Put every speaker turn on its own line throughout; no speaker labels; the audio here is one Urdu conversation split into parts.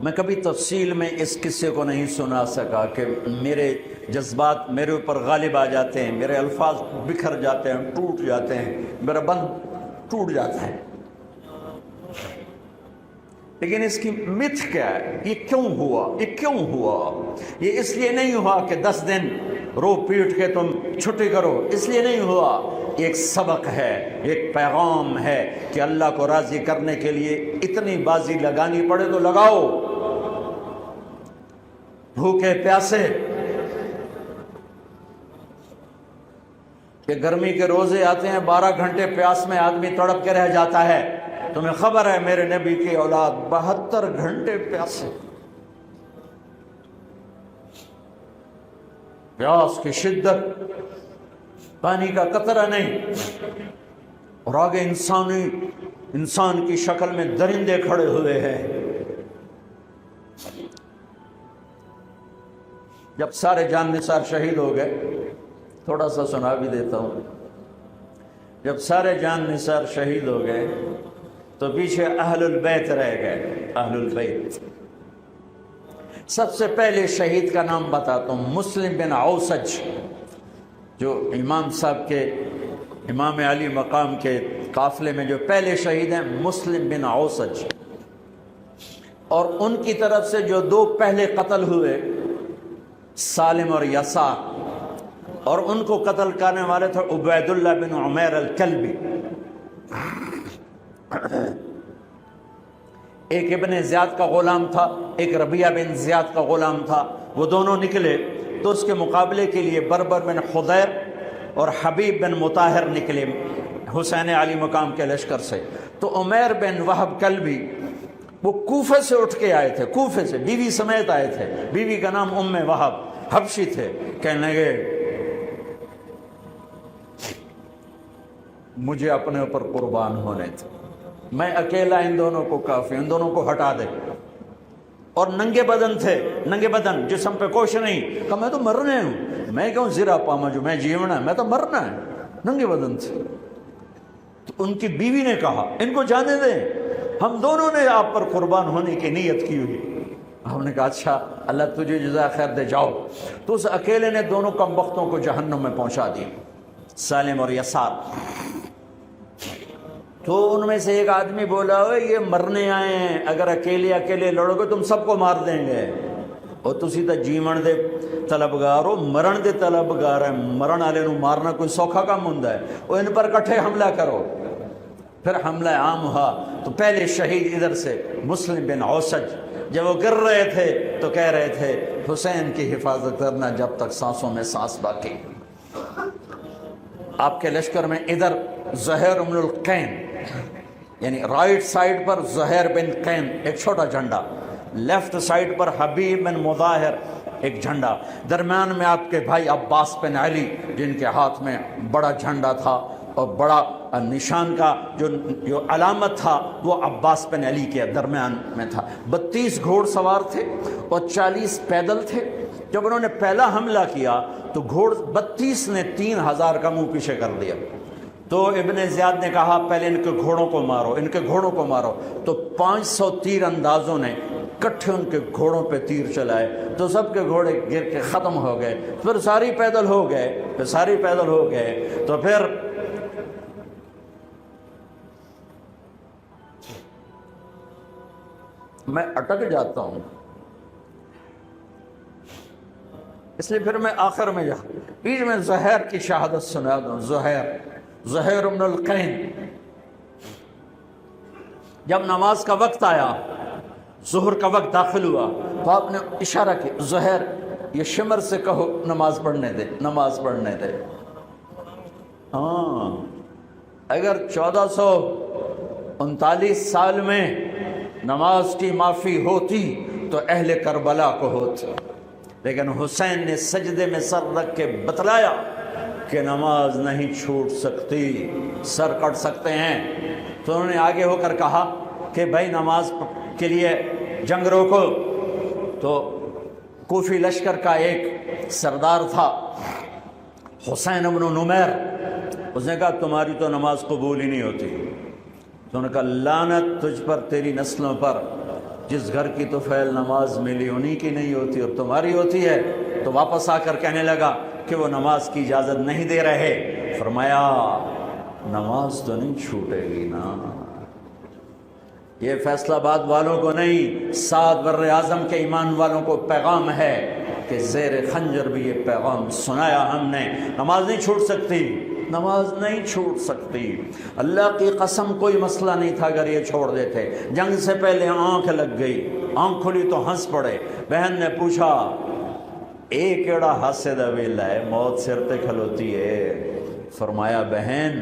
میں کبھی تفصیل میں اس قصے کو نہیں سنا سکا کہ میرے جذبات میرے اوپر غالب آ جاتے ہیں، میرے الفاظ بکھر جاتے ہیں، ٹوٹ جاتے ہیں، میرا بند ٹوٹ جاتا ہے۔ لیکن اس کی متھ کیا ہے؟ یہ کیوں ہوا؟ یہ کیوں ہوا؟ یہ اس لیے نہیں ہوا کہ 10 دن رو پیٹ کے تم چھٹی کرو، اس لیے نہیں ہوا۔ ایک سبق ہے، ایک پیغام ہے کہ اللہ کو راضی کرنے کے لیے اتنی بازی لگانی پڑے تو لگاؤ۔ بھوکے پیاسے، کہ گرمی کے روزے آتے ہیں 12 گھنٹے پیاس میں آدمی تڑپ کے رہ جاتا ہے۔ تمہیں خبر ہے میرے نبی کی اولاد 72 گھنٹے پیاسے، پیاس کی شدت، پانی کا قطرہ نہیں، اور آگے انسان کی شکل میں درندے کھڑے ہوئے ہیں۔ جب سارے جان نثار شہید ہو گئے، تھوڑا سا سنا بھی دیتا ہوں، جب سارے جان نثار شہید ہو گئے تو پیچھے اہل البیت رہ گئے۔ اہل البیت، سب سے پہلے شہید کا نام بتاتا ہوں، مسلم بن اوسج، جو امام صاحب کے، امام علی مقام کے قافلے میں جو پہلے شہید ہیں، مسلم بن اوسج۔ اور ان کی طرف سے جو 2 پہلے قتل ہوئے، سالم اور یسار، اور ان کو قتل کرنے والے تھے عبید اللہ بن عمیر الکلبی۔ ایک ابن زیاد کا غلام تھا، ایک ربیعہ بن زیاد کا غلام تھا۔ وہ دونوں نکلے تو اس کے مقابلے کے لیے بربر بن خدیر اور حبیب بن مطاہر نکلے حسین علی مقام کے لشکر سے۔ تو عمیر بن وہب کلبی وہ کوفے سے اٹھ کے آئے تھے، کوفے سے بیوی سمیت آئے تھے، بیوی کا نام ام وہب، حبشی تھے۔ کہنے لگے مجھے اپنے اوپر قربان ہونے تھے، میں اکیلا ان دونوں کو کافی، ان دونوں کو ہٹا دے۔ اور ننگے بدن تھے، ننگے بدن، جسم پہ کچھ نہیں۔ کہا میں تو مرنے ہوں، میں کیوں زیرہ پاما جو میں جیونا ہے، میں تو مرنا ہے۔ ننگے بدن تھے۔ تو ان کی بیوی نے کہا ان کو جانے دیں، ہم دونوں نے آپ پر قربان ہونے کی نیت کی ہوئی۔ ہم نے کہا اچھا اللہ تجھے جزا خیر دے، جاؤ۔ تو اس اکیلے نے دونوں کم بختوں کو جہنم میں پہنچا دی، سالم اور یسار۔ تو ان میں سے ایک آدمی بولا ہوئے یہ مرنے آئے ہیں، اگر اکیلے لڑو گے تم سب کو مار دیں گے، اور تسی تا جیون دے طلبگار ہو، مرن دے طلبگار ہیں۔ مرن والے نو مارنا کوئی سوکھا کام ہوندا ہے؟ وہ ان پر کٹھے حملہ کرو۔ پھر حملہ عام ہوا تو پہلے شہید ادھر سے مسلم بن اوسج، جب وہ گر رہے تھے تو کہہ رہے تھے حسین کی حفاظت کرنا جب تک سانسوں میں سانس باقی۔ آپ کے لشکر میں ادھر زہیر بن القین، یعنی رائٹ سائڈ پر زہیر بن قین ایک چھوٹا جھنڈا، لیفٹ سائڈ پر حبیب بن مظاہر ایک جھنڈا، درمیان میں آپ کے بھائی عباس بن علی جن کے ہاتھ میں بڑا جھنڈا تھا، اور بڑا نشان کا جو علامت تھا وہ عباس بن علی کے درمیان میں تھا۔ 32 گھوڑ سوار تھے اور 40 پیدل تھے۔ جب انہوں نے پہلا حملہ کیا تو 32 نے 3000 کا منہ پیچھے کر دیا۔ تو ابن زیاد نے کہا پہلے ان کے گھوڑوں کو مارو، ان کے گھوڑوں کو مارو۔ تو 500 تیر اندازوں نے کٹھے ان کے گھوڑوں پہ تیر چلائے تو سب کے گھوڑے گر کے ختم ہو گئے۔ پھر ساری پیدل ہو گئے، تو پھر میں اٹک جاتا ہوں، اس لیے پھر میں آخر میں بیچ میں زہیر کی شہادت سنا دوں۔ زہیر بن القین، جب نماز کا وقت آیا، ظہر کا وقت داخل ہوا، تو آپ نے اشارہ کیا زہیر یہ شمر سے کہو نماز پڑھنے دے۔ ہاں، اگر 1439 سال میں نماز کی معافی ہوتی تو اہل کربلا کو ہوتی، لیکن حسین نے سجدے میں سر رکھ کے بتلایا کہ نماز نہیں چھوٹ سکتی، سر کٹ سکتے ہیں۔ تو انہوں نے آگے ہو کر کہا کہ بھائی نماز کے لیے جنگ روکو۔ تو کوفی لشکر کا ایک سردار تھا حسین بن نمیر، اس نے کہا تمہاری تو نماز قبول ہی نہیں ہوتی۔ تو انہوں نے کہا لعنت تجھ پر، تیری نسلوں پر، جس گھر کی تو فعل نماز ملی انہی کی نہیں ہوتی اور تمہاری ہوتی ہے. تو واپس آ کر کہنے لگا کہ وہ نماز کی اجازت نہیں دے رہے. فرمایا نماز تو نہیں چھوٹے گی نا. یہ فیصل آباد والوں کو نہیں، 7 بر اعظم کے ایمان والوں کو پیغام ہے کہ زیر خنجر بھی یہ پیغام سنایا ہم نے. نماز نہیں چھوٹ سکتی، نماز نہیں چھوٹ سکتی. اللہ کی قسم کوئی مسئلہ نہیں تھا اگر یہ چھوڑ دیتے. جنگ سے پہلے آنکھ لگ گئی، آنکھ کھلی تو ہنس پڑے. بہن نے پوچھا ایک کیڑا ہاسے دا ویلا ہے، موت سر تے کھلوتی ہے. فرمایا بہن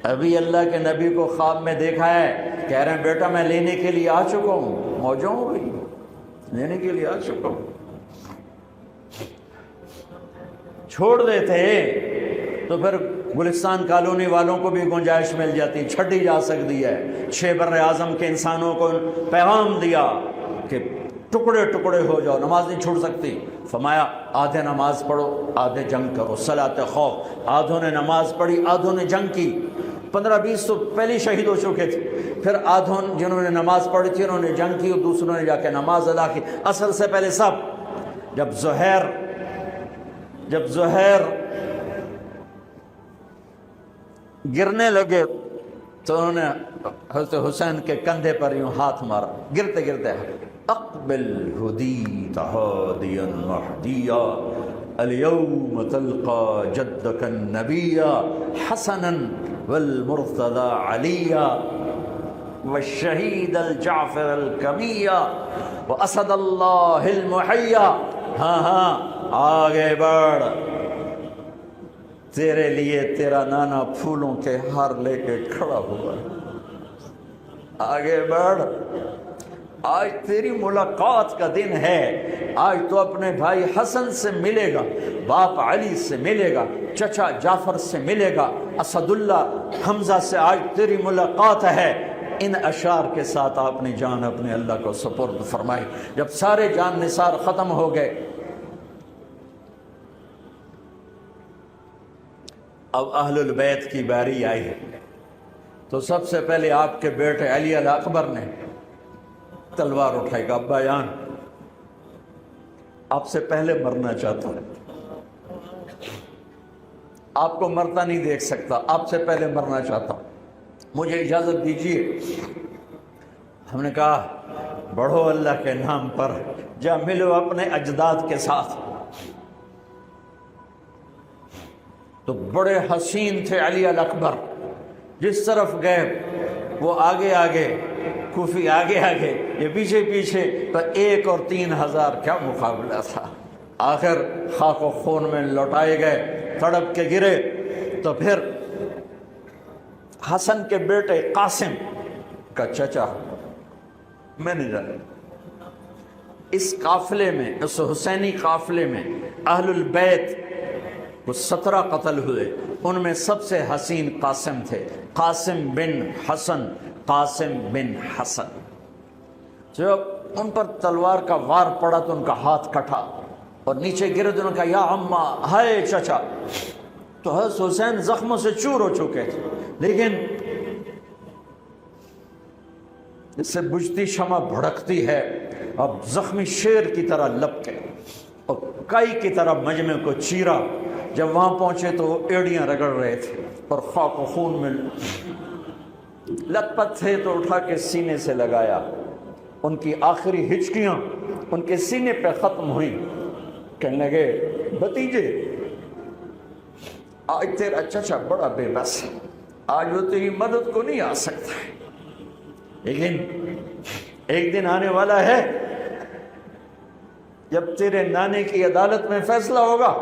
ابھی اللہ کے نبی کو خواب میں دیکھا ہے، کہہ رہے ہیں بیٹا میں لینے کے لیے آ چکا ہوں. موجوں ہو گئی، لینے کے لیے آ چکا ہوں. چھوڑ دیتے تو پھر گلستان کالونی والوں کو بھی گنجائش مل جاتی، چھٹی جا سکتی ہے. 6 بر اعظم کے انسانوں کو پیغام دیا کہ ٹکڑے ٹکڑے ہو جاؤ، نماز نہیں چھوٹ سکتی. فرمایا آدھے نماز پڑھو آدھے جنگ کرو، صلاۃ خوف. آدھوں نے نماز پڑھی آدھوں نے جنگ کی. 15-20 تو پہلے شہید ہو چکے تھے. پھر آدھوں جنہوں نے نماز پڑھی تھی انہوں نے جنگ کی اور دوسروں نے جا کے نماز ادا کی. اصل سے پہلے سب. جب زہیر گرنے لگے تو انہوں نے حضرت حسین کے کندھے پر یوں ہاتھ مارا. گرتے گرتے اقبل ہدیت ہادیا مہدیا اليوم تلقى جدك النبي حسنا والمرتضى عليا والشهيد الجعفر الكمية واسد الله المحيا. ہاں آگے بڑھ، تیرے لیے تیرا نانا پھولوں کے ہار لے کے کھڑا ہوا. آگے بڑھ، آج تیری ملاقات کا دن ہے. آج تو اپنے بھائی حسن سے ملے گا، باپ علی سے ملے گا، چچا جعفر سے ملے گا، اسد اللہ حمزہ سے آج تیری ملاقات ہے. ان اشعار کے ساتھ آپ نے جان اپنے اللہ کو سپرد فرمائی. جب سارے جان نثار ختم ہو گئے اب اہل البیت کی باری آئی ہے. تو سب سے پہلے آپ کے بیٹے علی الاکبر نے تلوار اٹھائی گا. ابا جان آپ سے پہلے مرنا چاہتا ہوں، آپ کو مرتا نہیں دیکھ سکتا، آپ سے پہلے مرنا چاہتا ہوں، مجھے اجازت دیجیے. ہم نے کہا بڑھو اللہ کے نام پر، جا ملو اپنے اجداد کے ساتھ. تو بڑے حسین تھے علی الاکبر. جس طرف گئے وہ آگے آگے، کوفی آگے آگے، یہ پیچھے پیچھے. تو 1 اور 3,000 کیا مقابلہ تھا. آخر خاک و خون میں لوٹائے گئے، تڑپ کے گرے. تو پھر حسن کے بیٹے قاسم کا چچا، میں نہیں جانا، اس قافلے میں، اس حسینی قافلے میں اہل البیت وہ 17 قتل ہوئے. ان میں سب سے حسین قاسم تھے، قاسم بن حسن. قاسم بن حسن جب ان پر تلوار کا وار پڑا تو ان کا ہاتھ کٹا اور نیچے گرے. تو انہوں نے کہا یا اماں، ہائے چچا. تو حضرت حسین زخموں سے چور ہو چکے تھے، لیکن اس سے بجھتی شمع بھڑکتی ہے. اب زخمی شیر کی طرح لپکے اور کائی کی طرح مجمع کو چیرا. جب وہاں پہنچے تو وہ ایڑیاں رگڑ رہے تھے اور خاک و خون میں لت پت تھے. تو اٹھا کے سینے سے لگایا. ان کی آخری ہچکیاں ان کے سینے پہ ختم ہوئیں. کہنے لگے بھتیجے آج تیرا چچا بڑا بے بس ہے، آج وہ تیری مدد کو نہیں آ سکتا ہے، لیکن ایک دن آنے والا ہے جب تیرے نانے کی عدالت میں فیصلہ ہوگا.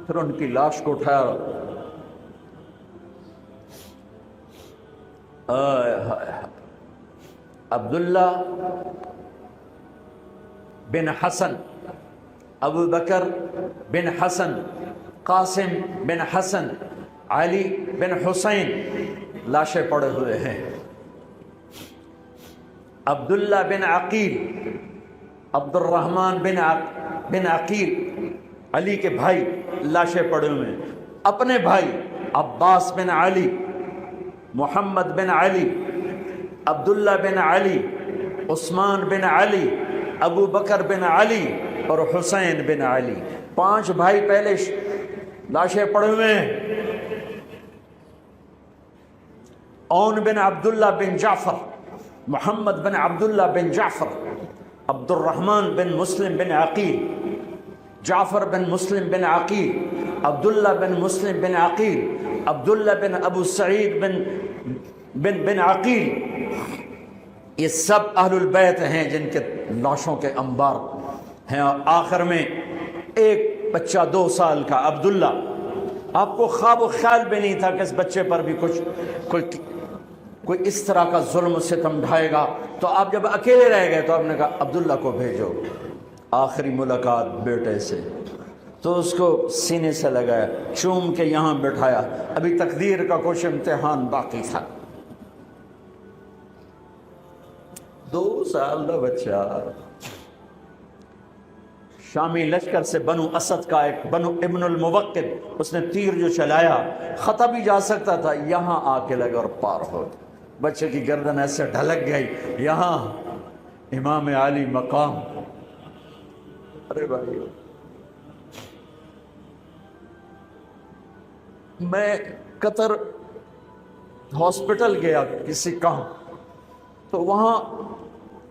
پھر ان کی لاش کو اٹھایا. عبداللہ بن حسن، ابو بکر بن حسن، قاسم بن حسن، علی بن حسین لاشیں پڑے ہوئے ہیں. عبداللہ بن عقیل، عبد الرحمن بن عقیل، علی کے بھائی لاشیں پڑے ہوئے ہیں. اپنے بھائی عباس بن علی، محمد بن علی، عبداللہ بن علی، عثمان بن علی، ابو بکر بن علی اور حسین بن علی، 5 بھائی پہلے لاشیں پڑے ہوئے ہیں۔ اون بن عبداللہ بن جعفر، محمد بن عبداللہ بن جعفر، عبد الرحمن بن مسلم بن عقیل، جعفر بن مسلم بن عقیل، عبداللہ بن مسلم بن عقیل، عبداللہ بن ابو سعید بن عقیل، یہ سب اہل البیت ہیں جن کے لاشوں کے انبار ہیں۔ اور آخر میں ایک بچہ 2 سال کا عبداللہ، آپ کو خواب و خیال بھی نہیں تھا کہ اس بچے پر بھی کوئی اس طرح کا ظلم و ستم ڈھائے گا، تو آپ جب اکیلے رہ گئے تو آپ نے کہا عبداللہ کو بھیجو۔ آخری ملاقات بیٹے سے، تو اس کو سینے سے لگایا، چوم کے یہاں بٹھایا، ابھی تقدیر کا کچھ امتحان باقی تھا۔ 2 سال کا بچہ، شامی لشکر سے بنو اسد کا ایک بنو ابن الموقد، اس نے تیر جو چلایا خطا بھی جا سکتا تھا، یہاں آ کے لگا اور پار ہو گیا۔ بچے کی گردن ایسے ڈھلک گئی، یہاں امام علی مقام۔ ارے بھائی، میں قطر ہاسپٹل گیا کسی کام، تو وہاں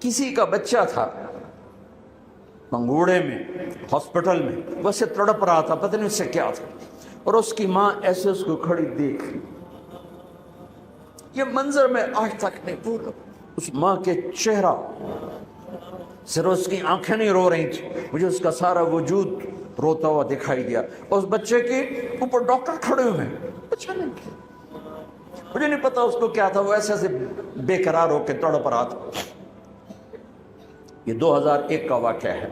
کسی کا بچہ تھا منگوڑے میں، ہاسپٹل میں، ویسے تڑپ رہا تھا، پتہ نہیں اس سے کیا تھا، اور اس کی ماں ایسے اس کو کھڑی دیکھ، یہ منظر میں آج تک نہیں بھولا۔ اس ماں کے چہرہ، صرف اس کی آنکھیں نہیں رو رہی تھی، مجھے اس کا سارا وجود روتا ہوا دکھائی دیا۔ اس بچے کے اوپر ڈاکٹر کھڑے ہوئے ہیں، اچھا نہیں کیا، مجھے نہیں پتا اس کو کیا تھا، وہ ایسے ایسے بے قرار ہو کے تڑپ رہا تھا۔ یہ 2001 کا واقعہ ہے،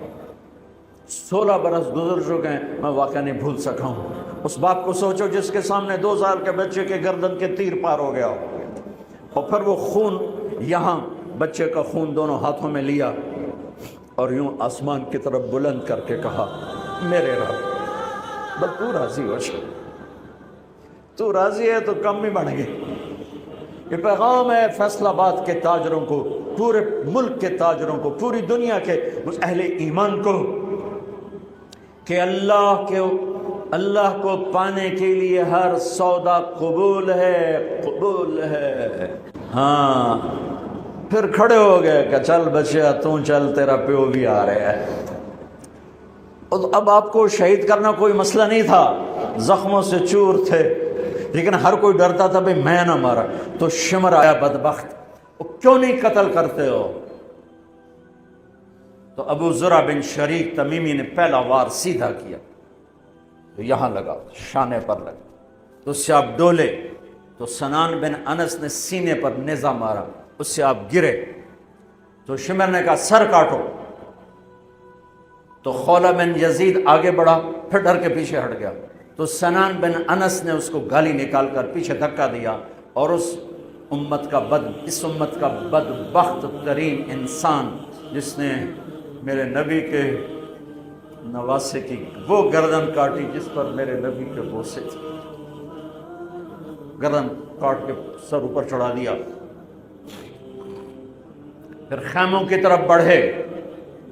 16 برس گزر چکے ہیں، میں واقعہ نہیں بھول سکا ہوں۔ اس باپ کو سوچو جس کے سامنے 2 سال کے بچے کے گردن کے تیر پار ہو گیا ہو، اور پھر وہ خون، یہاں بچے کا خون دونوں ہاتھوں میں لیا اور یوں آسمان کی طرف بلند کر کے کہا، میرے رب، بس تو راضی ہو جا، تو راضی ہے تو کم ہی بڑھ گئی۔ یہ پیغام ہے فیصل آباد کے تاجروں کو، پورے ملک کے تاجروں کو، پوری دنیا کے اہل ایمان کو، کہ اللہ کو پانے کے لیے ہر سودا قبول ہے، قبول ہے۔ ہاں، پھر کھڑے ہو گئے کہ چل بچیا تو چل، تیرا پیو بھی آ رہا ہے۔ اب آپ کو شہید کرنا کوئی مسئلہ نہیں تھا، زخموں سے چور تھے، لیکن ہر کوئی ڈرتا تھا بھئی میں نہ مارا، تو شمر آیا بدبخت، وہ کیوں نہیں قتل کرتے ہو؟ تو ابو زرع بن شریک تمیمی نے پہلا وار سیدھا کیا، تو یہاں لگا، شانے پر لگا، تو اس سے آپ ڈولے، تو سنان بن انس نے سینے پر نیزہ مارا، اس سے آپ گرے، تو شمر نے کہا سر کاٹو، تو خولہ بن یزید آگے بڑھا، پھر ڈر کے پیچھے ہٹ گیا، تو سنان بن انس نے اس کو گالی نکال کر پیچھے دھکا دیا، اور اس امت کا بدبخت ترین انسان جس نے میرے نبی کے نواسے کی وہ گردن کاٹی جس پر میرے نبی کے بوسے تھے، گردن کاٹ کے سر اوپر چڑھا دیا۔ پھر خیموں کی طرف بڑھے،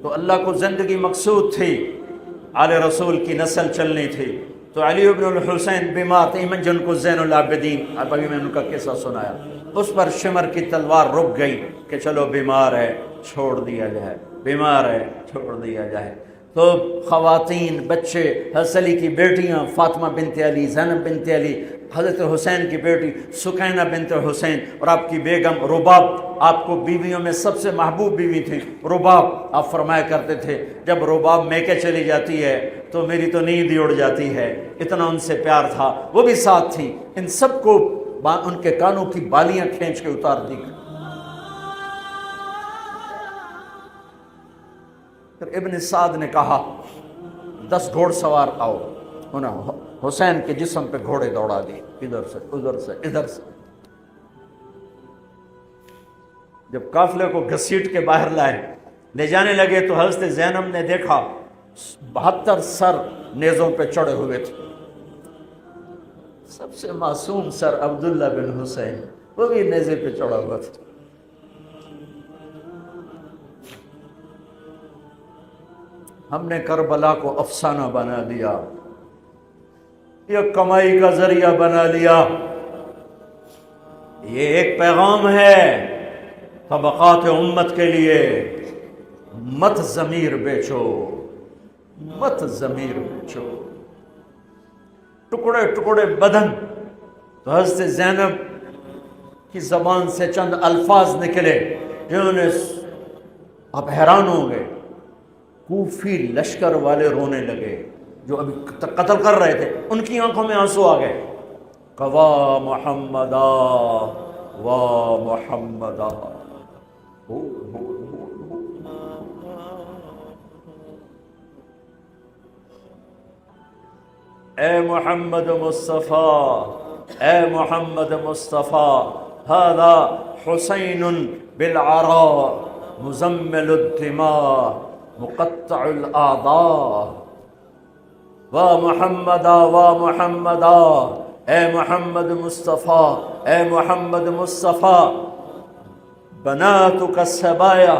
تو اللہ کو زندگی مقصود تھی، آل رسول کی نسل چلنی تھی، تو علی ابن الحسین بیمار تھے، جن کو زین العابدین، ابھی میں ان کا قصہ سنایا، اس پر شمر کی تلوار رک گئی کہ چلو بیمار ہے چھوڑ دیا جائے، بیمار ہے چھوڑ دیا جائے۔ تو خواتین، بچے، حضرت علی کی بیٹیاں فاطمہ بنت علی، زینب بنت علی، حضرت حسین کی بیٹی سکینہ بنت حسین، اور آپ کی بیگم رباب، آپ کو بیویوں میں سب سے محبوب بیوی تھی رباب۔ آپ فرمایا کرتے تھے جب رباب میکے چلی جاتی ہے تو میری تو نیند ہی اڑ جاتی ہے، اتنا ان سے پیار تھا، وہ بھی ساتھ تھی۔ ان سب کو ان کے کانوں کی بالیاں کھینچ کے اتار دی۔ پھر ابن سعد نے کہا 10 گھوڑ سوار آؤ، انہوں حسین کے جسم پہ گھوڑے دوڑا دیے، ادھر سے ادھر سے ادھر سے۔ جب قافلے کو گھسیٹ کے باہر لائے، لے جانے لگے، تو حضرت زینب نے دیکھا 72 سر نیزوں پہ چڑھے ہوئے تھے، سب سے معصوم سر عبداللہ بن حسین، وہ بھی نیزے پہ چڑھا ہوا تھا۔ ہم نے کربلا کو افسانہ بنا دیا، یہ کمائی کا ذریعہ بنا لیا۔ یہ ایک پیغام ہے طبقات امت کے لیے، مت ضمیر بیچو، مت ضمیر بیچو۔ ٹکڑے ٹکڑے بدن، تو حضرت زینب کی زبان سے چند الفاظ نکلے جنہوں نے، آپ حیران ہو گئے، کوفی لشکر والے رونے لگے جو ابھی قتل کر رہے تھے، ان کی آنکھوں میں آنسو آ گئے۔ وا محمدا وا محمدا، اے محمد مصطفیٰ، اے محمد مصطفیٰ، هذا حسین بالعراء مزمل الدماء مقطع الاعضاء، وا محمدا وا محمدا، اے محمد مصطفیٰ، اے محمد مصطفیٰ، بناتک السبایا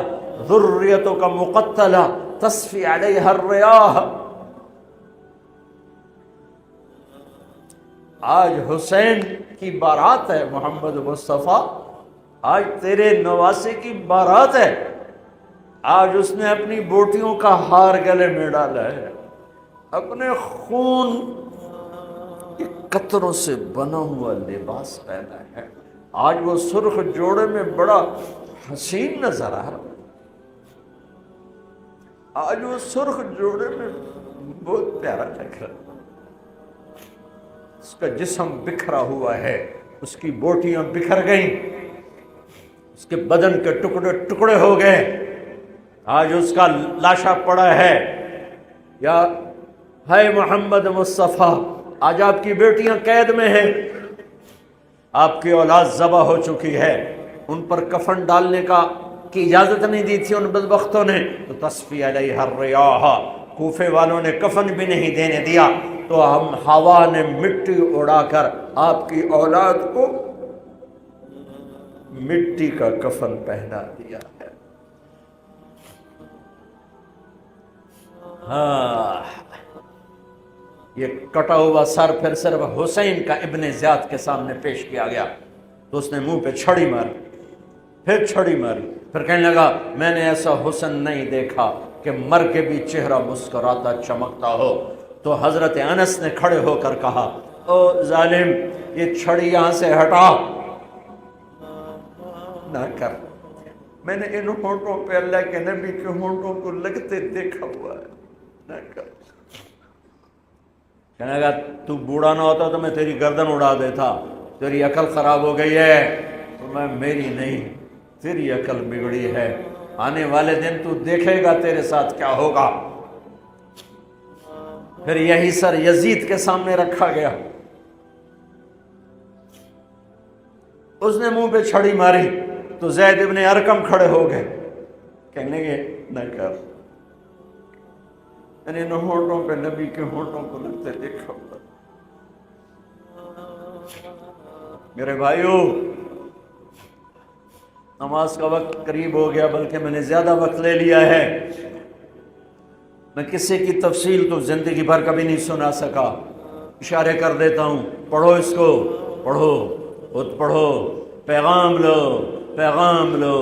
ذریتک مقتلہ تصفی علیہا الریاح۔ آج حسین کی بارات ہے محمد مصطفیٰ، آج تیرے نواسے کی بارات ہے، آج اس نے اپنی بوٹیوں کا ہار گلے میں ڈالا ہے، اپنے خون کے قطروں سے بنا ہوا لباس پہنا ہے، آج وہ سرخ جوڑے میں بڑا حسین نظر آ رہا، آج وہ سرخ جوڑے میں بہت پیارا لگ رہا، اس کا جسم بکھرا ہوا ہے، اس کی بوٹیاں بکھر گئیں، اس کے بدن کے ٹکڑے ٹکڑے ہو گئے، آج اس کا لاشا پڑا ہے۔ یا ہے محمد مصطفیٰ، آج آپ کی بیٹیاں قید میں ہیں، آپ کی اولاد ذبح ہو چکی ہے، ان پر کفن ڈالنے کی اجازت نہیں دی تھی ان بدبختوں نے، تو تصفی علیہ الریاح، کوفے والوں نے کفن بھی نہیں دینے دیا، تو ہم ہوا نے مٹی اڑا کر آپ کی اولاد کو مٹی کا کفن پہنا دیا ہے۔ ہاں، یہ کٹا ہوا سر پھر صرف حسین کا ابن زیاد کے سامنے پیش کیا گیا، تو اس نے منہ پہ چھڑی ماری، پھر چھڑی ماری، پھر کہنے لگا میں نے ایسا حسن نہیں دیکھا کہ مر کے بھی چہرہ مسکراتا چمکتا ہو۔ تو حضرت انس نے کھڑے ہو کر کہا او ظالم، یہ چھڑی یہاں سے ہٹا، نہ کر، میں نے ان ہونٹوں پہ اللہ کے نبی کے ہونٹوں کو لگتے دیکھا ہوا ہے، نہ کر۔ کہنے لگا تو بوڑھا نہ ہوتا تو میں تیری گردن اڑا دیتا، تیری عقل خراب ہو گئی ہے۔ تو میں میری نہیں، تیری عقل بگڑی ہے، آنے والے دن تو دیکھے گا تیرے ساتھ کیا ہوگا۔ پھر یہی سر یزید کے سامنے رکھا گیا، اس نے منہ پہ چھڑی ماری، تو زید ابن ارقم کھڑے ہو گئے، کہنے لگے نہ کر، میں نے ان ہونٹوں پہ نبی کے ہونٹوں کو لگتے دیکھا ہوا۔ میرے بھائیو، نماز کا وقت قریب ہو گیا، بلکہ میں نے زیادہ وقت لے لیا ہے، میں کسی کی تفصیل تو زندگی بھر کبھی نہیں سنا سکا، اشارے کر دیتا ہوں، پڑھو اس کو، پڑھو، خود پڑھو، پیغام لو، پیغام لو۔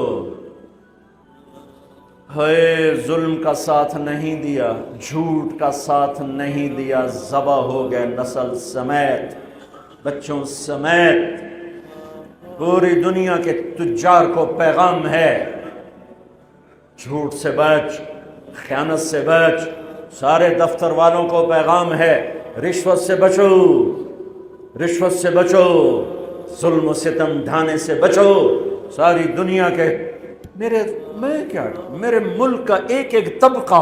ہے ظلم کا ساتھ نہیں دیا، جھوٹ کا ساتھ نہیں دیا، ذبح ہو گئے نسل سمیت، بچوں سمیت۔ پوری دنیا کے تجار کو پیغام ہے، جھوٹ سے بچ، خیانت سے بچ، سارے دفتر والوں کو پیغام ہے، رشوت سے بچو، رشوت سے بچو، ظلم و ستم ڈھانے سے بچو۔ ساری دنیا کے میرے ملک کا ایک ایک طبقہ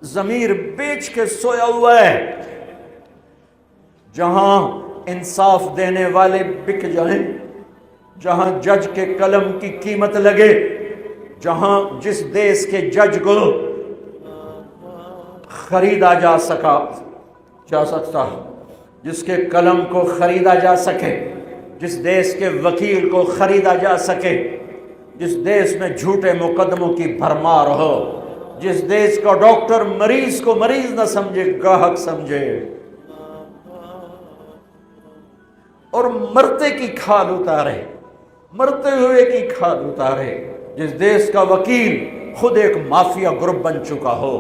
ضمیر بیچ کے سویا ہوا ہے، جہاں انصاف دینے والے بک جائیں، جہاں جج کے قلم کی قیمت لگے، جہاں جس دیش کے جج کو خریدا جا سکتا، جس کے قلم کو خریدا جا سکے، جس دیش کے وکیل کو خریدا جا سکے، جس دیش میں جھوٹے مقدموں کی بھرمار ہو، جس دیش کا ڈاکٹر مریض کو مریض نہ سمجھے گاہک سمجھے اور مرتے کی کھال اتارے، مرتے ہوئے کی کھال اتارے، جس دیش کا وکیل خود ایک مافیا گروپ بن چکا ہو،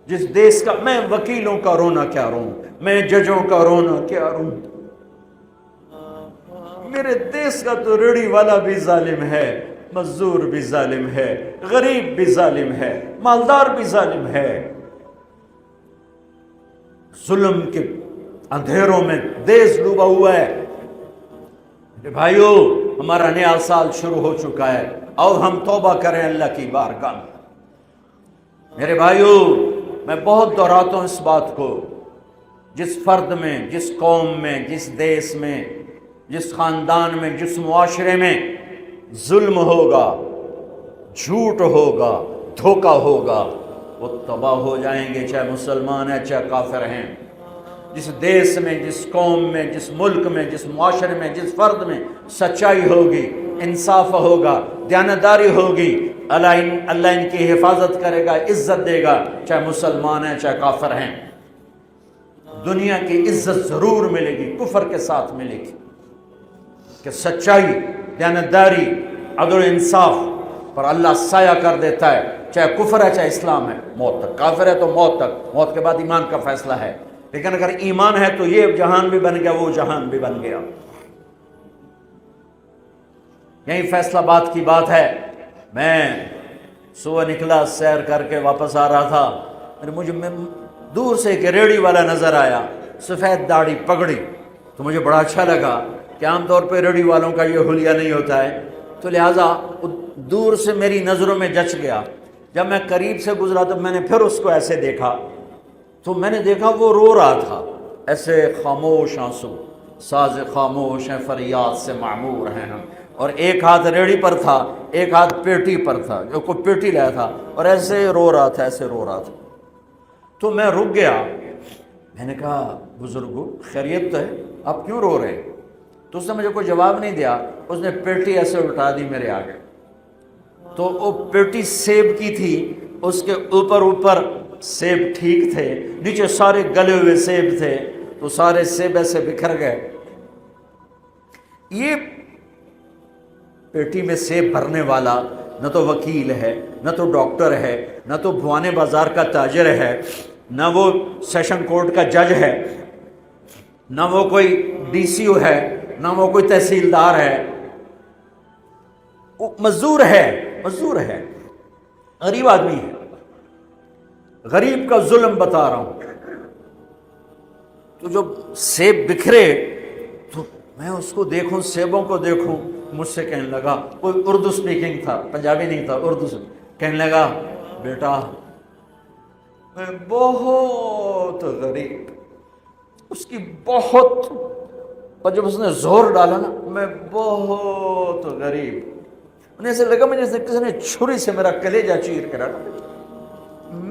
جس دیش کا، میں وکیلوں کا رونا کیا روں، میں ججوں کا رونا کیا روں، میرے دیش کا تو ریڑھی والا بھی ظالم ہے، مزدور بھی ظالم ہے، غریب بھی ظالم ہے، مالدار بھی ظالم ہے، ظلم کے اندھیروں میں دیش ڈوبا ہوا ہے۔ میرے بھائیو، ہمارا نیا سال شروع ہو چکا ہے اور ہم توبہ کریں اللہ کی بارگاہ میں۔ میرے بھائیو، میں بہت دہراتا ہوں اس بات کو، جس فرد میں، جس قوم میں، جس دیش میں، جس خاندان میں، جس معاشرے میں ظلم ہوگا، جھوٹ ہوگا، دھوکہ ہوگا، وہ تباہ ہو جائیں گے، چاہے مسلمان ہیں چاہے کافر ہیں۔ جس دیش میں، جس قوم میں، جس ملک میں، جس معاشرے میں، جس فرد میں سچائی ہوگی، انصاف ہوگا، دیانتداری ہوگی، اللہ ان کی حفاظت کرے گا، عزت دے گا، چاہے مسلمان ہیں چاہے کافر ہیں۔ دنیا کی عزت ضرور ملے گی، کفر کے ساتھ ملے گی، کہ سچائی، دیانتداری، عدل و انصاف پر اللہ سایہ کر دیتا ہے، چاہے کفر ہے چاہے اسلام ہے، موت تک۔ کافر ہے تو موت تک، موت کے بعد ایمان کا فیصلہ ہے، لیکن اگر ایمان ہے تو یہ جہان بھی بن گیا، وہ جہان بھی بن گیا۔ یہی فیصلہ بات کی بات ہے۔ میں صبح نکلا، سیر کر کے واپس آ رہا تھا، مجھے دور سے ایک ریڑھی والا نظر آیا، سفید داڑھی پگڑی، تو مجھے بڑا اچھا لگا کہ عام طور پہ ریڑھی والوں کا یہ حلیہ نہیں ہوتا ہے، تو لہٰذا دور سے میری نظروں میں جچ گیا۔ جب میں قریب سے گزرا تو میں نے پھر اس کو ایسے دیکھا، تو میں نے دیکھا وہ رو رہا تھا، ایسے خاموش آنسو، ساز خاموش ہیں فریاد سے معمور ہیں ہم، اور ایک ہاتھ ریڑھی پر تھا، ایک ہاتھ پیٹی پر تھا، جو کوئی پیٹی لایا تھا، اور ایسے رو رہا تھا، ایسے رو رہا تھا۔ تو میں رک گیا، میں نے کہا بزرگو خیریت تو ہے، آپ کیوں رو رہے ہیں؟ تو اس نے مجھے کوئی جواب نہیں دیا، اس نے پیٹی ایسے اٹھا دی میرے آگے، تو وہ پیٹی سیب کی تھی، اس کے اوپر سیب ٹھیک تھے، نیچے سارے گلے ہوئے سیب تھے، تو سارے سیب ایسے بکھر گئے۔ یہ پیٹی میں سیب بھرنے والا نہ تو وکیل ہے، نہ تو ڈاکٹر ہے، نہ تو بھوانے بازار کا تاجر ہے، نہ وہ سیشن کورٹ کا جج ہے، نہ وہ کوئی ڈی سی او ہے، نہ وہ کوئی تحصیلدار ہے، وہ مزدور ہے، غریب آدمی ہے۔ غریب کا ظلم بتا رہا ہوں۔ تو جب سیب بکھرے تو میں اس کو دیکھوں، سیبوں کو دیکھوں، مجھ سے کہنے لگا، کوئی اردو سپیکنگ تھا، پنجابی نہیں تھا، اردو سے کہنے لگا، بیٹا میں بہت غریب، اس کی بہت، اور جب اس نے زور ڈالا نا، میں بہت غریب، انہیں ایسے لگا مجھے کسی نے چھری سے میرا کلیجہ چیر کے رکھا،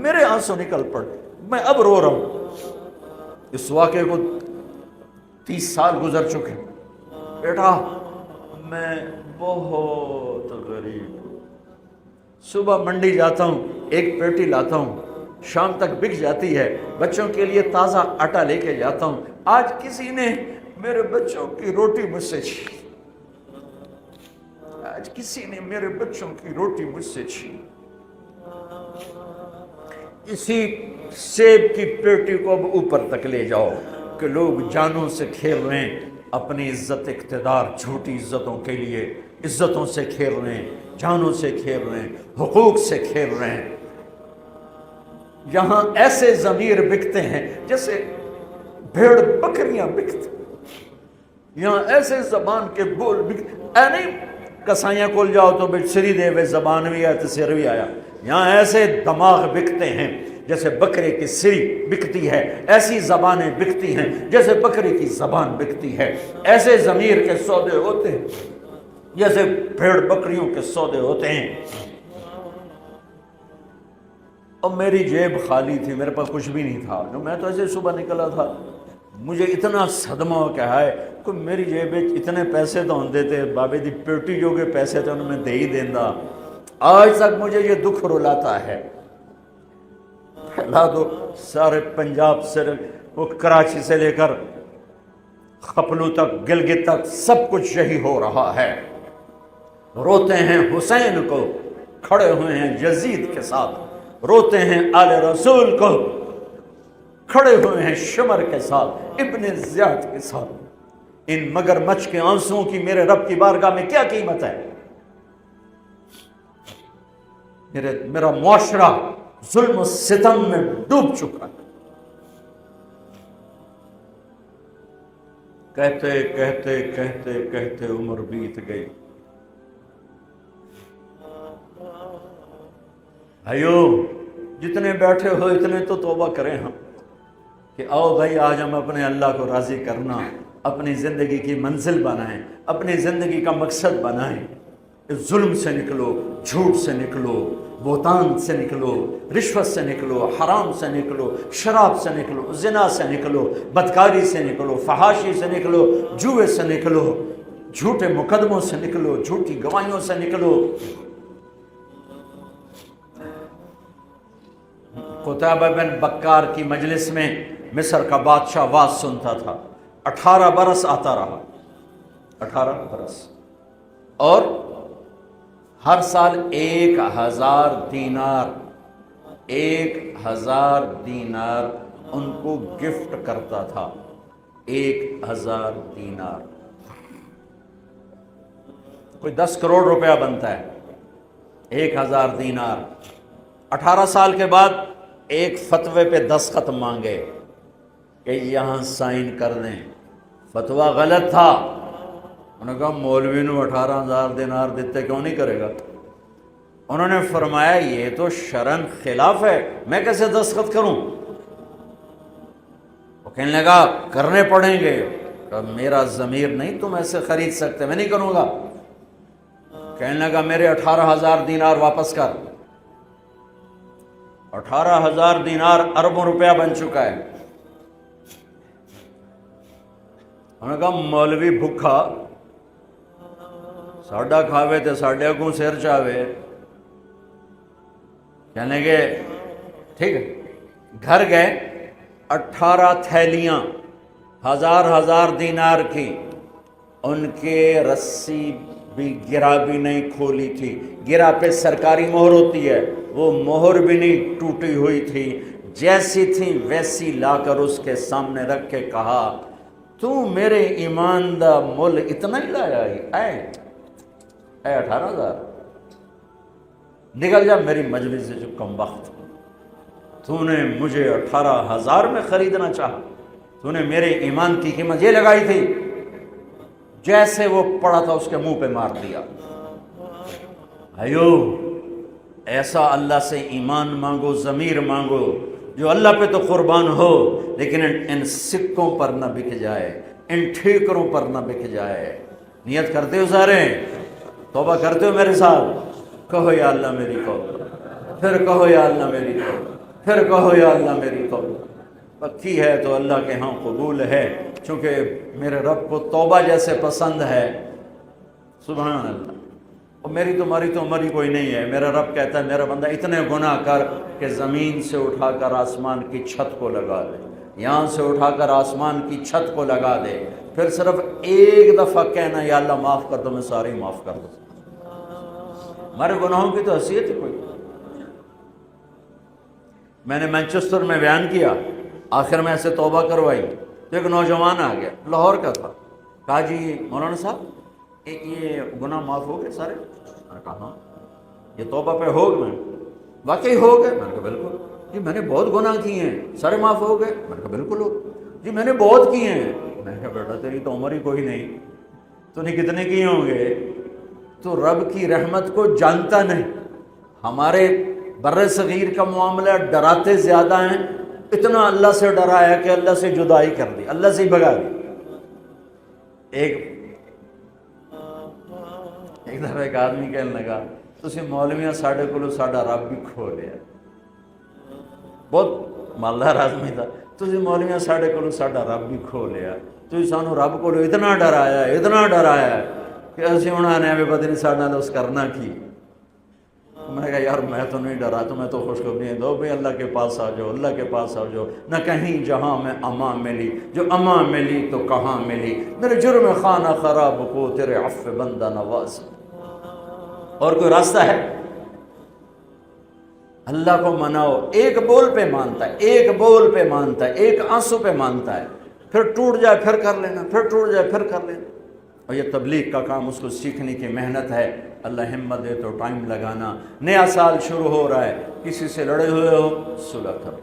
میرے آنسو نکل پڑے، میں اب رو رہا ہوں۔ اس واقعے کو 30 سال گزر چکے۔ بیٹا میں بہت غریب ہوں، صبح منڈی جاتا ہوں، ایک پیٹی لاتا ہوں، شام تک بک جاتی ہے، بچوں کے لیے تازہ آٹا لے کے جاتا ہوں، آج کسی نے میرے بچوں کی روٹی مجھ سے چھین، آج کسی نے میرے بچوں کی روٹی مجھ سے چھین۔ اسی سیب کی پیٹی کو اب اوپر تک لے جاؤ کہ لوگ جانوں سے کھیل رہے ہیں، اپنی عزت اقتدار جھوٹی عزتوں کے لیے عزتوں سے کھیل رہے ہیں، جانوں سے کھیل رہے ہیں، حقوق سے کھیل رہے ہیں۔ یہاں ایسے ضمیر بکتے ہیں جیسے بھیڑ بکریاں بکتے، یہاں ایسے زبان کے بول بکتے، اے نہیں کسائیاں کول جاؤ تو بچ سری دے وے زبان بھی آیا تو سر بھی آیا، یہاں ایسے دماغ بکتے ہیں جیسے بکرے کی سری بکتی ہے، ایسی زبانیں بکتی ہیں جیسے بکری کی زبان بکتی ہے، ایسے ضمیر کے سودے ہوتے ہیں جیسے بھیڑ بکریوں کے سودے ہوتے ہیں۔ اور میری جیب خالی تھی، میرے پاس کچھ بھی نہیں تھا، میں تو ایسے صبح نکلا تھا، مجھے اتنا صدمہ ہو کہ ہائے کہ میری جیب اتنے پیسے تو ہوں دیتے، بابے دی پیٹی جو کے پیسے تھے انہوں نے دے ہی دینا۔ آج تک مجھے یہ دکھ رلاتا ہے پھیلا دو سارے پنجاب سے، وہ کراچی سے لے کر خپلو تک، گلگت تک، سب کچھ یہی ہو رہا ہے۔ روتے ہیں حسین کو، کھڑے ہوئے ہیں یزید کے ساتھ، روتے ہیں آل رسول کو، کھڑے ہوئے ہیں شمر کے ساتھ، ابن زیاد کے ساتھ۔ ان مگر مچھ کے آنسوؤں کی میرے رب کی بارگاہ میں کیا قیمت ہے؟ میرا معاشرہ ظلم و ستم میں ڈوب چکا ہے۔ کہتے کہتے کہتے کہتے عمر بیت گئی۔ بھائیو جتنے بیٹھے ہو اتنے تو توبہ کریں ہم، کہ آؤ بھائی آج ہم اپنے اللہ کو راضی کرنا، اپنی زندگی کی منزل بنائیں، اپنی زندگی کا مقصد بنائیں۔ ظلم سے نکلو، جھوٹ سے نکلو، بہتان سے نکلو، رشوت سے نکلو، حرام سے نکلو، شراب سے نکلو، زنا سے نکلو، بدکاری سے نکلو، فحاشی سے نکلو، جوئے سے نکلو، جھوٹے مقدموں سے نکلو، جھوٹی گواہیوں سے نکلو۔ قتیبہ بن بکار کی مجلس میں مصر کا بادشاہ واز سنتا تھا، 18 برس آتا رہا، 18 برس، اور ہر سال 1000 دینار، 1000 دینار ان کو گفٹ کرتا تھا، 1000 دینار، کوئی 10 کروڑ روپیہ بنتا ہے، 1000 دینار۔ 18 سال کے بعد ایک فتوے پہ دستخط مانگے کہ یہاں سائن کر دیں، فتویٰ غلط تھا۔ انہوں نے کہا مولوی نو 18,000 دینار دیتے کیوں نہیں کرے گا؟ انہوں نے فرمایا یہ تو شرعاً خلاف ہے، میں کیسے دستخط کروں؟ وہ کہنے لگا کرنے پڑیں گے۔ کہا میرا ضمیر نہیں تم ایسے خرید سکتے، میں نہیں کروں گا۔ کہنے لگا میرے 18,000 دینار واپس کر۔ 18,000 دینار اربوں روپیہ بن چکا ہے۔ انہوں نے کہا مولوی بھکھا ساڈا کھاوے تے ساڈے اگوں سر چاوے۔ کہنے لگے ٹھیک ہے، گھر گئے، 18 تھیلیاں 1000 دینار کی، ان کے رسی بھی گرا بھی نہیں کھولی تھی، گرا پہ سرکاری مہر ہوتی ہے، وہ مہر بھی نہیں ٹوٹی ہوئی تھی، جیسی تھی ویسی لا کر اس کے سامنے رکھ کے کہا تو میرے ایمان دا مول اتنا ہی لایا اے 18,000، نکل جا میری مجلس سے جو کم وقت، تو نے مجھے 18,000 میں خریدنا چاہا، تو نے میرے ایمان کی قیمت یہ لگائی تھی۔ جیسے وہ پڑا تھا اس کے منہ پہ مار دیا۔ بھائیو ایسا اللہ سے ایمان مانگو، ضمیر مانگو جو اللہ پہ تو قربان ہو، لیکن ان سکوں پر نہ بک جائے، ان ٹھیکروں پر نہ بک جائے۔ نیت کرتے ہو سارے؟ توبہ کرتے ہو میرے ساتھ؟ کہو یا اللہ میری توبہ، پھر کہو یا اللہ میری توبہ، پھر کہو یا اللہ میری توبہ۔ پکی ہے تو اللہ کے ہاں قبول ہے، چونکہ میرے رب کو توبہ جیسے پسند ہے۔ سبحان اللہ۔ اور میری تمہاری تو عمر ہی کوئی نہیں ہے۔ میرا رب کہتا ہے میرا بندہ اتنے گناہ کر کہ زمین سے اٹھا کر آسمان کی چھت کو لگا دے، یہاں سے اٹھا کر آسمان کی چھت کو لگا دے، پھر صرف ایک دفعہ کہنا یا اللہ معاف کر دو، میں سارے معاف کر دوں۔ ہمارے گناہوں کی تو حیثیت ہی کوئی۔ میں نے مانچسٹر میں بیان کیا، آخر میں ایسے توبہ کروائی تو ایک نوجوان آ گیا، لاہور کا تھا، کہا جی مولانا صاحب یہ گناہ معاف ہو گئے سارے؟ میں نے کہا ہاں۔ یہ توبہ پہ ہو گئے؟ واقعی ہو گئے؟ میں نے کہا بالکل۔ جی میں نے بہت گناہ کیے ہیں، سارے معاف ہو گئے؟ میں نے کہا بالکل ہو۔ جی میں نے بہت کیے ہیں۔ میں نے کہا بیٹا تیری تو عمر ہی کوئی نہیں، تو نے کتنے کیے ہوں گے؟ تو رب کی رحمت کو جانتا نہیں۔ ہمارے بر صغیر کا معاملہ ڈراتے زیادہ ہیں، اتنا اللہ سے ڈرایا کہ اللہ سے جدائی کر دی، اللہ سے ہی بھگا دی۔ ایک دفعہ ایک آدمی کہنے لگا تسی مولویاں ساڈے کولو ساڈا رب بھی کھو لیا۔ بہت مالدار آدمی تھا۔ تسی مولویاں ساڈے کولو ساڈا رب بھی کھو لیا، تسی سانو رب کولو اتنا ڈرایا کہ اسی ہن آنے بھی پتہ نہیں ساڈے نال اس کرنا کی۔ میں نے کہا یار میں تو نہیں ڈرا، تمہیں تو خوشخبری دو بھائی اللہ کے پاس آ جاؤ، اللہ کے پاس آ جاؤ، نہ کہیں جہاں میں امان ملی، جو امان ملی تو کہاں ملی، میرے جرم خانہ خراب کو تیرے عفو بندہ نواز۔ اور کوئی راستہ ہے؟ اللہ کو مناؤ، ایک بول پہ مانتا ہے، ایک بول پہ مانتا ہے، ایک آنسو پہ مانتا ہے، پھر ٹوٹ جائے پھر کر لینا، پھر ٹوٹ جائے پھر کر لینا۔ اور یہ تبلیغ کا کام، اس کو سیکھنے کی محنت ہے، اللہ ہمت دے تو ٹائم لگانا۔ نیا سال شروع ہو رہا ہے، کسی سے لڑے ہوئے ہو صلح کرو،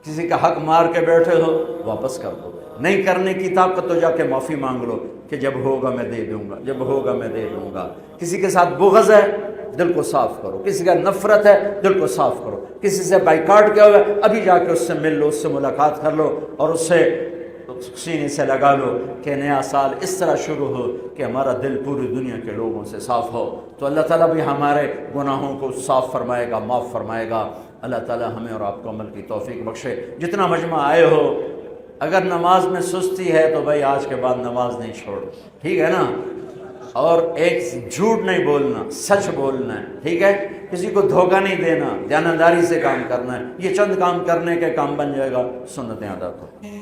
کسی کا حق مار کے بیٹھے ہو واپس کر دو، نہیں کرنے کی طاقت تو جا کے معافی مانگ لو کہ جب ہوگا میں دے دوں گا، جب ہوگا میں دے دوں گا۔ کسی کے ساتھ بغض ہے دل کو صاف کرو، کسی کا نفرت ہے دل کو صاف کرو، کسی سے بائیکاٹ کیا ہوا ہے ابھی جا کے اس سے مل لو، اس سے ملاقات کر لو، اور اس سے سینے سے لگا لو کہ نیا سال اس طرح شروع ہو کہ ہمارا دل پوری دنیا کے لوگوں سے صاف ہو۔ تو اللہ تعالیٰ بھی ہمارے گناہوں کو صاف فرمائے گا، معاف فرمائے گا۔ اللہ تعالیٰ ہمیں اور آپ کو عمل کی توفیق بخشے۔ جتنا مجمع آئے ہو، اگر نماز میں سستی ہے تو بھائی آج کے بعد نماز نہیں چھوڑ، ٹھیک ہے نا؟ اور ایک جھوٹ نہیں بولنا، سچ بولنا ہے، ٹھیک ہے؟ کسی کو دھوکہ نہیں دینا، دیانتداری سے کام کرنا ہے۔ یہ چند کام کرنے کے کام بن جائے گا، سنتیں ادا کرو۔